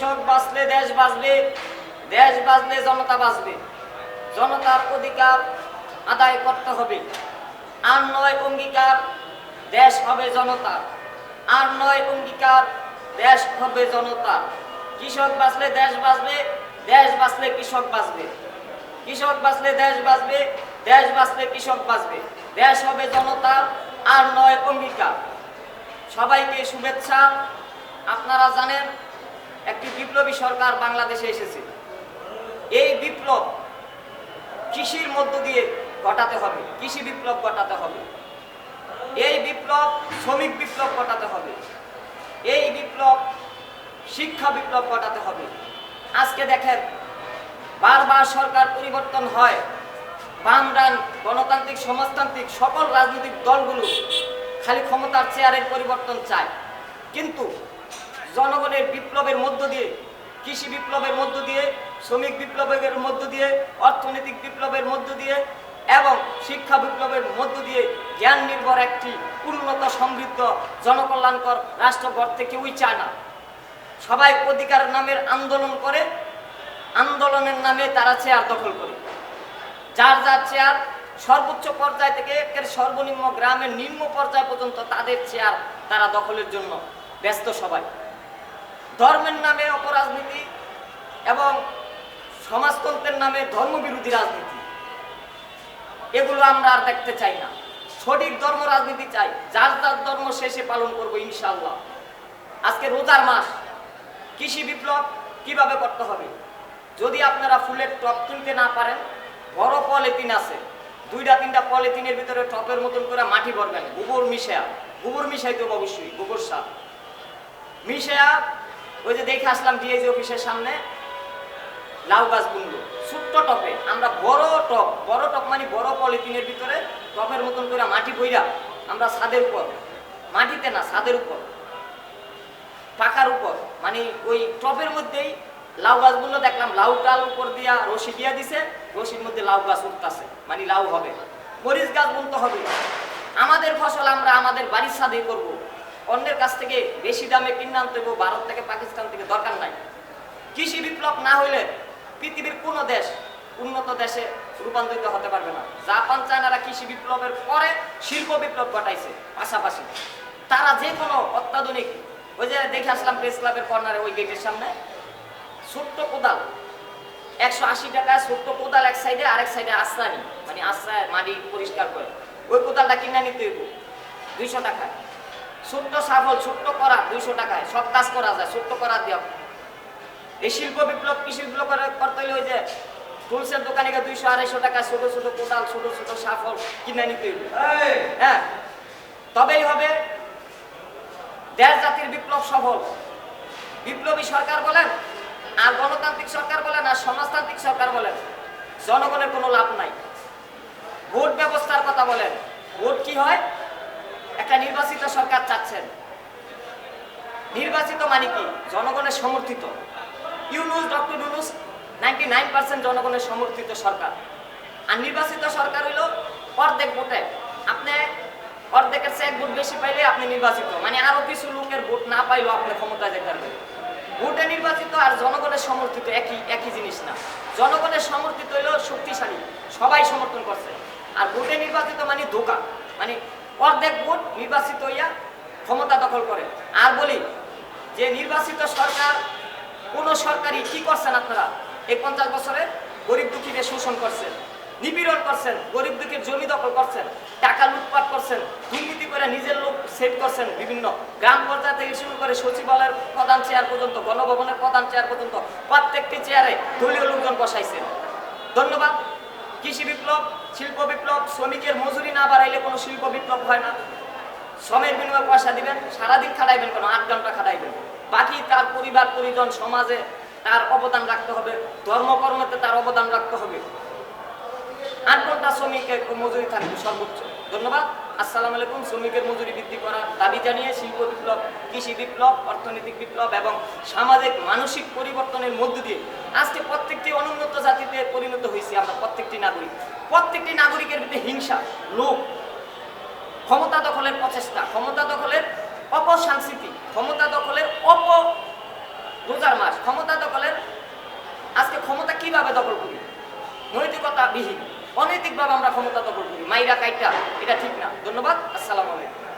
কৃষক বাঁচলে দেশ বাঁচবে, দেশ বাঁচলে জনতা বাঁচবে। জনতার অধিকার আদায় করতে হবে। আর নয় অঙ্গীকার, দেশ হবে জনতার। আর নয় অঙ্গীকার, দেশ হবে জনতার। কৃষক বাঁচলে দেশ বাঁচবে, দেশ বাঁচলে কৃষক বাঁচবে। কৃষক বাঁচলে দেশ বাঁচবে, দেশ বাঁচলে কৃষক বাঁচবে। দেশ হবে জনতার, আর নয় অঙ্গীকার। সবাইকে শুভেচ্ছা। আপনারা জানেন একটি বিপ্লবী সরকার বাংলাদেশে এসেছে। এই বিপ্লব কৃষির মধ্য দিয়ে ঘটাতে হবে, কৃষি বিপ্লব ঘটাতে হবে। এই বিপ্লব শ্রমিক বিপ্লব ঘটাতে হবে। এই বিপ্লব শিক্ষা বিপ্লব ঘটাতে হবে। আজকে দেখেন বারবার সরকার পরিবর্তন হয়, বাম ডান গণতান্ত্রিক সমাজতান্ত্রিক সকল রাজনৈতিক দলগুলো খালি ক্ষমতার চেয়ারের পরিবর্তন চায়, কিন্তু জনগণের বিপ্লবের মধ্য দিয়ে, কৃষি বিপ্লবের মধ্য দিয়ে, শ্রমিক বিপ্লবের মধ্য দিয়ে, অর্থনৈতিক বিপ্লবের মধ্য দিয়ে এবং শিক্ষা বিপ্লবের মধ্য দিয়ে জ্ঞান নির্ভর একটি উন্নত সমৃদ্ধ জনকল্যাণকর রাষ্ট্র গড়তে কেউই চায় না। সবাই অধিকার নামের আন্দোলন করে, আন্দোলনের নামে তারা চেয়ার দখল করে। যার যার চেয়ার সর্বোচ্চ পর্যায় থেকে সর্বনিম্ন গ্রামের নিম্ন পর্যায় পর্যন্ত তাদের চেয়ার তারা দখলের জন্য ব্যস্ত সবাই। ধর্মের নামে অপরাজনীতি এবং সমাজতন্ত্রের নামে ধর্মবিরোধী রাজনীতি, এগুলো আমরা আর দেখতে চাই না। সঠিক ধর্ম রাজনীতি চাই, যার যার ধর্ম শেষে পালন করবো ইনশাআল্লাহ। আজকে রোজার মাস, কৃষি বিপ্লব কিভাবে করতে হবে? যদি আপনারা ফুলের টপ তুলতে না পারেন, বড় পলিথিন আছে, 2-3টা পলিথিনের ভিতরে টপের মতন করে মাটি ভরবেন, গোবর মিশাইতে হবে অবশ্যই, গোবর সার মিশায়া। ওই যে দেখে আসলাম ডিআইজি অফিসের সামনে লাউ গাছ বুনলো ছোট্ট টপে। আমরা বড় টপ মানে বড় পলিথিনের ভিতরে টপের মতন করে মাটি বইরা আমরা ছাদের উপর, মাটিতে না ছাদের উপর, পাকার উপর, মানে ওই টপের মধ্যেই লাউ গাছ বুনলো। দেখলাম লাউ ডাল উপর দিয়া রশি দিয়া দিছে, রশির মধ্যে লাউ গাছ উঠতেছে, মানে লাউ হবে। মরিচ গাছ বুনতে হবে। আমাদের ফসল আমরা আমাদের বাড়ির ছাদেই করব, অন্যের কাছ থেকে বেশি দামে কিনে আনতে হবে, ভারত থেকে পাকিস্তান থেকে দরকার নাই। কৃষি বিপ্লব না হইলে পৃথিবীর কোনো দেশ উন্নত দেশে রূপান্তরিত হতে পারবে না। জাপান চায়নারা কৃষি বিপ্লবের পরে শিল্প বিপ্লব ঘটাইছে পাশাপাশি। তারা যে কোনো অত্যাধুনিক, ওই যে দেখে আসলাম প্রেস ক্লাবের কর্নারে ওই গেটের সামনে ছোট্ট কোদাল 180 টাকায়, ছোট্ট কোদাল এক সাইডে, আরেক সাইডে আশ্রানি, মানে আশ্রয় মাটি পরিষ্কার করে, ওই কোদালটা কিনে নিতে হইব 200 টাকায়। ছোট্ট সাফল, ছোট্ট করা 200 টাকায়, সব কাজ করা যায় ছোট্ট করা দেওয়া। এই শিল্প বিপ্লব কৃষি বিপ্লব করতে হলে ওই যে টুলসের দোকানে 200-250 টাকা ছোট ছোট কোদাল, ছোট ছোট সাফল কিনে নিতে হইব। হ্যাঁ, তবেই হবে দেশ জাতির বিপ্লব সফল। বিপ্লবী সরকার বলেন আর গণতান্ত্রিক সরকার বলেন আর সমাজতান্ত্রিক সরকার বলেন, জনগণের কোনো লাভ নাই। ভোট ব্যবস্থার কথা বলেন, ভোট কি হয়? একটা নির্বাচিত সরকার চাচ্ছেন। নির্বাচিত মানে কি? জনগণের সমর্থিত। ডক্টর ইউনূস 99% জনগণের সমর্থিত সরকার। আর নির্বাচিত সরকার হইল অর্ধেক ভোটে, আপনি অর্ধেকের চেয়ে 1 ভোট বেশি পাইলে আপনি নির্বাচিত, মানে আরো কিছু লোকের ভোট না পাইলেও আপনি ক্ষমতায় যেতে পারবেন। ভোটে নির্বাচিত আর জনগণের সমর্থিত একই জিনিস না। জনগণের সমর্থিত হইলেও শক্তিশালী, সবাই সমর্থন করছে। আর ভোটে নির্বাচিত মানে ধোঁকা, মানে অর্ধেক ভোট নির্বাচিত হইয়া ক্ষমতা দখল করে। আর বলি যে নির্বাচিত সরকার, কোন সরকারই কি করছেন আপনারা? এই 50 বছরে গরিব দুঃখীদের শোষণ করছেন, নিপীড়ন করছেন, গরিব দুঃখীর জমি দখল করছেন, টাকা লুটপাট করছেন, দুর্নীতি করে নিজের লোক সেট করছেন। বিভিন্ন গ্রাম পর্যায় থেকে শুরু করে সচিবালয়ের প্রধান চেয়ার পর্যন্ত, গণভবনের প্রধান চেয়ার পর্যন্ত প্রত্যেকটি চেয়ারে দলীয় লোকজন বসাইছেন। ধন্যবাদ। কৃষি বিপ্লব, শিল্প বিপ্লব, শ্রমিকের মজুরি না বাড়াইলে কোনো শিল্প বিপ্লব হয় না। শ্রমের বিনিময়ে পয়সা দিবেন, সারাদিন খাটাইবেন কেন? 8 ঘন্টা খাটাইবেন। বাকি তার পরিবার পরিজন সমাজে তার অবদান রাখতে হবে, ধর্মকর্মতে তার অবদান রাখতে হবে। 8 ঘন্টা শ্রমিকের মজুরি থাকবে সর্বোচ্চ। ধন্যবাদ। আসসালামু আলাইকুম। শ্রমিকের মজুরি বৃদ্ধি করার দাবি জানিয়ে শিল্প বিপ্লব, কৃষি বিপ্লব, অর্থনৈতিক বিপ্লব এবং সামাজিক মানসিক পরিবর্তনের মধ্য দিয়ে আজকে প্রত্যেকটি অনুন্নত জাতিতে পরিণত হয়েছি আমরা। প্রত্যেকটি নাগরিকের ভিতরে হিংসা, লোভ, ক্ষমতা দখলের প্রচেষ্টা, ক্ষমতা দখলের অপসংস্কৃতি, ক্ষমতা দখলের রোজার মাস, ক্ষমতা দখলের আজকে ক্ষমতা কিভাবে দখল করি? নৈতিকতা বিহীন, অনৈতিকভাবে আমরা ক্ষমতা দখল করি, মাইরা কাইটা, এটা ঠিক না। ধন্যবাদ, আসসালামু আলাইকুম।